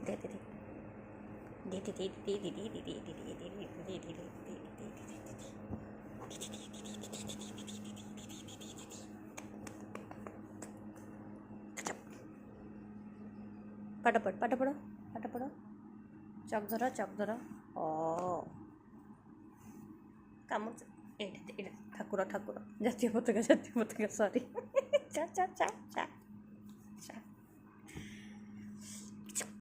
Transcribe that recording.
दे दे दे दे दे दे दे दे दे दे दे दे पाठ पढ़ो चक धर ओ काम ठाकुर जातीय पताका सॉरी चा चा चा चा